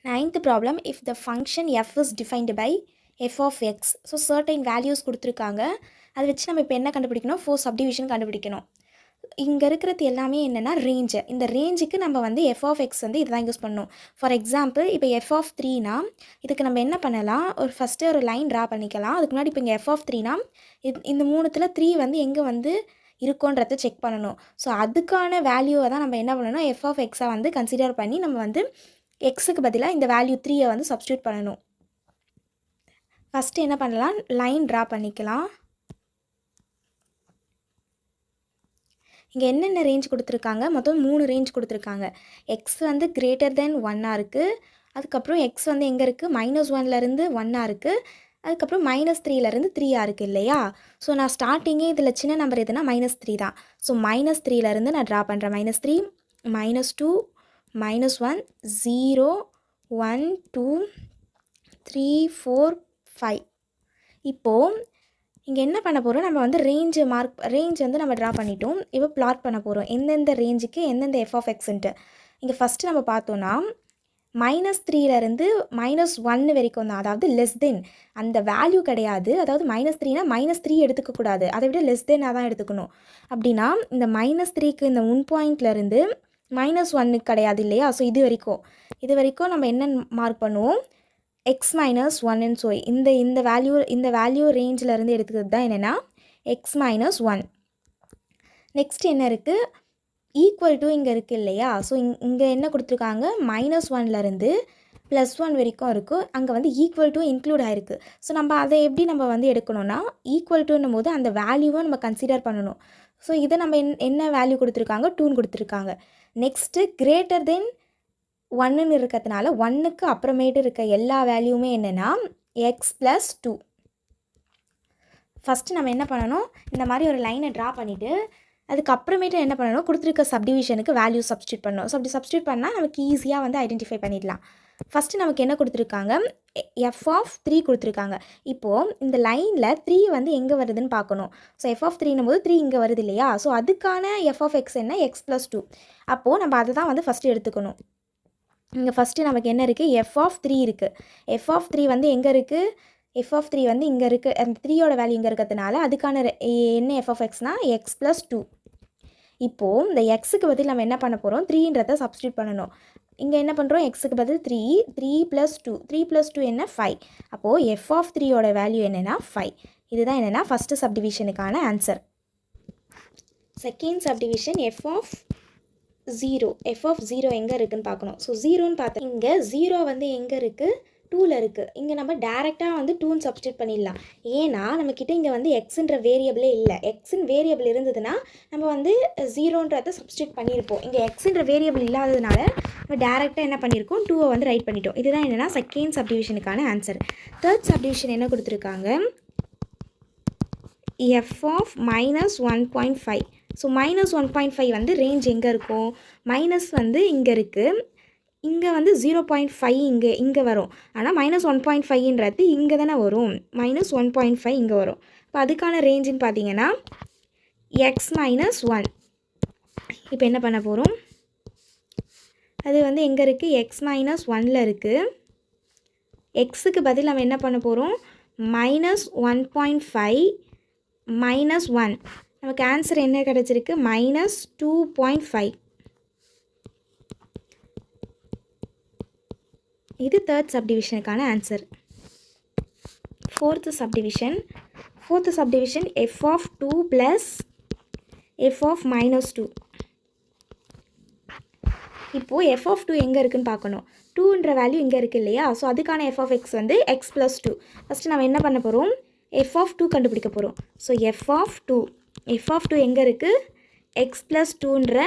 Ninth problem, if the function f is defined by f of x. So certain values கொடுத்துருக்காங்க. அதை வச்சு நம்ம இப்போ என்ன கண்டுபிடிக்கணும்? ஃபோர் சப்டிவிஷன் கண்டுபிடிக்கணும். இங்கே இருக்கிறது எல்லாமே என்னென்னா ரேஞ்சு. இந்த ரேஞ்சுக்கு நம்ம வந்து எஃப் ஆஃப் எக்ஸ் வந்து இதுதான் யூஸ் பண்ணணும். ஃபார் எக்ஸாம்பிள் இப்போ எஃப் ஆஃப் த்ரீனா இதுக்கு நம்ம என்ன பண்ணலாம்? ஃபஸ்ட்டு ஒரு லைன் ட்ரா பண்ணிக்கலாம். அதுக்கு முன்னாடி இப்போ இங்கே எஃப் ஆஃப் த்ரீனா இந்த மூணுத்தில் த்ரீ வந்து எங்கே வந்து இருக்கோன்றதை செக் பண்ணணும். ஸோ அதுக்கான வேல்யூவை தான் நம்ம என்ன பண்ணணும்? எஃப் ஆஃப் எக்ஸை வந்து கன்சிடர் பண்ணி நம்ம வந்து எக்ஸுக்கு பதிலாக இந்த வேல்யூ த்ரீயை வந்து சப்ஸ்டியூட் பண்ணணும். ஃபஸ்ட்டு என்ன பண்ணலாம்? லைன் ட்ரா பண்ணிக்கலாம். இங்கே என்னென்ன ரேஞ்ச் கொடுத்துருக்காங்க? மொத்தம் 3 ரேஞ்ச் கொடுத்துருக்காங்க. எக்ஸ் வந்து கிரேட்டர் தென் 1 இருக்குது. அதுக்கப்புறம் எக்ஸ் வந்து எங்கே இருக்குது? -1லேருந்து 1 இருக்குது. அதுக்கப்புறம் -3லேருந்து 3 இருக்குது இல்லையா? ஸோ நான் ஸ்டார்டிங்கே இதில் சின்ன நம்பர் எதுனா -3 தான். ஸோ -3லேருந்து நான் ட்ரா பண்ணுறேன். -3, -2, -1, 0, 1, 2, 3, 4, 5. இப்போது இங்கே என்ன பண்ண போகிறோம்? நம்ம வந்து ரேஞ்ச் வந்து நம்ம ட்ரா பண்ணிட்டோம். இப்போ பிளாட் பண்ண போகிறோம் எந்தெந்த ரேஞ்சுக்கு எந்தெந்த எஃப் ஆஃப் எக்ஸ்ன்ட்டு. இங்கே ஃபஸ்ட்டு நம்ம பார்த்தோன்னா -3லேருந்து -1 வரைக்கும் தான், அதாவது லெஸ் தென் அந்த வேல்யூ கிடையாது. அதாவது -3னா -3 எடுத்துக்கக்கூடாது, அதை விட லெஸ் தென்னாக தான் எடுத்துக்கணும். அப்படின்னா இந்த -3க்கு இந்த 1 பாயிண்ட்லேருந்து -1 கிடையாது இல்லையா? ஸோ இது வரைக்கும் நம்ம என்ன மார்க் பண்ணுவோம்? x - 1ன்னு சொல்லி இந்த வேல்யூ ரேஞ்சிலேருந்து எடுத்துக்கிறது தான் என்னென்னா x - 1. நெக்ஸ்ட் என்ன இருக்குது? ஈக்குவல் டு இங்கே இருக்குது இல்லையா? ஸோ இங்கே என்ன கொடுத்துருக்காங்க? -1லேருந்து +1 வரைக்கும் இருக்குது. அங்கே வந்து ஈக்குவல் டு இன்க்ளூட் ஆகிருக்கு. ஸோ நம்ம அதை எப்படி நம்ம வந்து எடுக்கணும்னா, ஈக்குவல் டுன்னும் போது அந்த வேல்யூவை நம்ம கன்சிடர் பண்ணணும். ஸோ இதை நம்ம என்ன வேல்யூ கொடுத்துருக்காங்க? 2ன்னு கொடுத்துருக்காங்க. நெக்ஸ்ட்டு கிரேட்டர் தென் 1ன்னு இருக்கிறதுனால 1க்கு அப்புறமேட்டு இருக்க எல்லா வேல்யூமே என்னென்னா x + 2. ஃபஸ்ட்டு நம்ம என்ன பண்ணணும்? இந்த மாதிரி ஒரு லைனை ட்ரா பண்ணிவிட்டு அதுக்கப்புறமேட்டு என்ன பண்ணணும்? கொடுத்துருக்க சப்டிவிஷனுக்கு வேல்யூ சப்ஸ்டியூட் பண்ணணும். ஸோ அப்படி சப்ஸ்டியூட் பண்ணால் நமக்கு ஈஸியாக வந்து ஐடென்டிஃபை பண்ணிடலாம். ஃபஸ்ட்டு நமக்கு என்ன கொடுத்துருக்காங்க? எஃப் ஆஃப் 3 கொடுத்துருக்காங்க. இப்போது இந்த லைனில் 3 வந்து எங்கே வருதுன்னு பார்க்கணும். ஸோ எஃப் ஆஃப் 3ன்னும் போது 3 இங்கே வருது இல்லையா? ஸோ அதுக்கான எஃப் ஆஃப் எக்ஸ் என்ன? x + 2. அப்போது நம்ம அதை தான் வந்து ஃபஸ்ட்டு எடுத்துக்கணும். இங்கே ஃபஸ்ட்டு நமக்கு என்ன இருக்குது? எஃப் ஆஃப் 3 இருக்குது. எஃப் ஆஃப் 3 வந்து எங்கே இருக்குது? எஃப் ஆஃப் 3 வந்து இங்கே இருக்குது. அந்த 3யோட வேல்யூ இங்கே இருக்கிறதுனால அதுக்கான என்ன எஃப் ஆஃப் எக்ஸ்னால் x + 2. இப்போது இந்த எக்ஸுக்கு பதில் நம்ம என்ன பண்ண போகிறோம்? 3ன்றதை சப்ஸ்டியூட் பண்ணணும். இங்கே என்ன பண்ணுறோம்? எக்ஸுக்கு பதில் 3 + 2. 3 + 2 என்ன? 5. அப்போது எஃப் ஆஃப் 3யோட வேல்யூ என்னென்னா 5. இதுதான் என்னென்னா ஃபஸ்ட்டு சப்டிவிஷனுக்கான answer. Second subdivision F of 0. F of 0 எங்கே இருக்குதுன்னு பார்க்கணும். ஸோ 0ன்னு பார்த்தா இங்கே 0 வந்து எங்கே இருக்குது? 2ல் இருக்குது. இங்கே நம்ம டேரெக்டாக வந்து 2ன்னு சப்ஸ்டியூட் பண்ணிடலாம். ஏன்னா நம்மக்கிட்ட இங்கே வந்து எக்ஸுன்ற வேரியபிளே இல்லை. எக்ஸுன்னு வேரியபிள் இருந்ததுன்னா நம்ம வந்து 0ன்றதை சப்ஸ்டியூட் பண்ணியிருப்போம். இங்கே எக்ஸுன்ற வேரியபிள் இல்லாததுனால நம்ம டேரெக்டாக என்ன பண்ணியிருக்கோம்? 2வை வந்து ரைட் பண்ணிட்டோம். இதுதான் என்னென்னா செகண்ட் சப்டிவிஷனுக்கான ஆன்சர். தேர்ட் சப்டிவிஷன் என்ன கொடுத்துருக்காங்க? F of -1.5. ஸோ -1.5 வந்து ரேஞ்ச் எங்கே இருக்கும்? மைனஸ் வந்து இங்கே இருக்குது. இங்கே வந்து 0.5 இங்கே வரும். ஆனால் -1.5ன்றது இங்கே தானே வரும். -1.5 இங்கே வரும். இப்போ அதுக்கான ரேஞ்சுன்னு பார்த்தீங்கன்னா x - 1. இப்போ என்ன பண்ண போகிறோம்? அது வந்து எங்கே இருக்குது? x - 1ல் இருக்குது. எக்ஸுக்கு பதில் நம்ம என்ன பண்ண போகிறோம்? -1.5 - 1. நமக்கு ஆன்சர் என்ன கிடச்சிருக்கு? -2.5. இது தேர்ட் சப்டிவிஷனுக்கான answer. Fourth subdivision F of 2 + F of -2. இப்போது எஃப் ஆஃப் 2 எங்கே இருக்குதுன்னு பார்க்கணும். 2ன்ற வேல்யூ இங்கே இருக்குது இல்லையா? ஸோ அதுக்கான எஃப் ஆஃப் எக்ஸ் வந்து x + 2. ஃபஸ்ட்டு நம்ம என்ன பண்ண போகிறோம்? எஃப் ஆஃப் 2 கண்டுபிடிக்க போகிறோம். ஸோ எஃப் ஆஃப் 2 எங்கே இருக்குது? x + 2ன்ற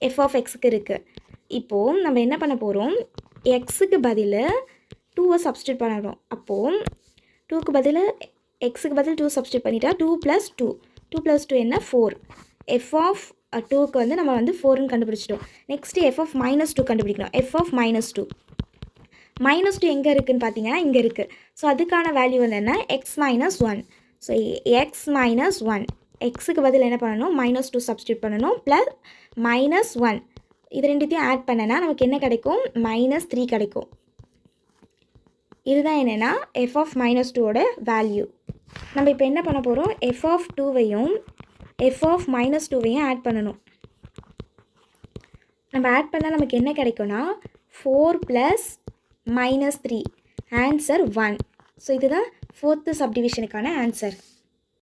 எஃப் ஆஃப் எக்ஸுக்கு இருக்குது. இப்போது நம்ம என்ன பண்ண போகிறோம்? எக்ஸுக்கு பதில் 2வை சப்ஸ்டியூட் பண்ணணும். அப்போது 2க்கு பதில் எக்ஸுக்கு பதில் 2 சப்ஸ்டியூட் பண்ணிட்டா 2 + 2. 2 + 2 என்ன? 4. எஃப் ஆஃப் 2க்கு வந்து நம்ம வந்து 4ன்னு கண்டுபிடிச்சிட்டோம். நெக்ஸ்ட்டு எஃப் ஆஃப் -2 கண்டுபிடிக்கணும். எஃப் ஆஃப் -2 எங்கே இருக்குதுன்னு பார்த்தீங்கன்னா இங்கே இருக்குது. ஸோ அதுக்கான வேல்யூ வந்து என்ன? x - 1. ஸோ x - 1 எக்ஸுக்கு பதில் என்ன பண்ணணும்? -2 சப்ஸ்டியூட் பண்ணணும். +-1 இது ரெண்டுத்தையும் ஆட் பண்ணனா நமக்கு என்ன கிடைக்கும், -3 கிடைக்கும். இதுதான் என்னென்னா f of -2ஓட வேல்யூ. நம்ம இப்போ என்ன பண்ண போகிறோம், f of 2வையும் f of -2வையும் ஆட் பண்ணணும். நம்ம ஆட் பண்ணால் நமக்கு என்ன கிடைக்கும்னா 4 + -3 ஆன்சர் 1. ஸோ இதுதான் 4th சப்டிவிஷனுக்கான ஆன்சர்.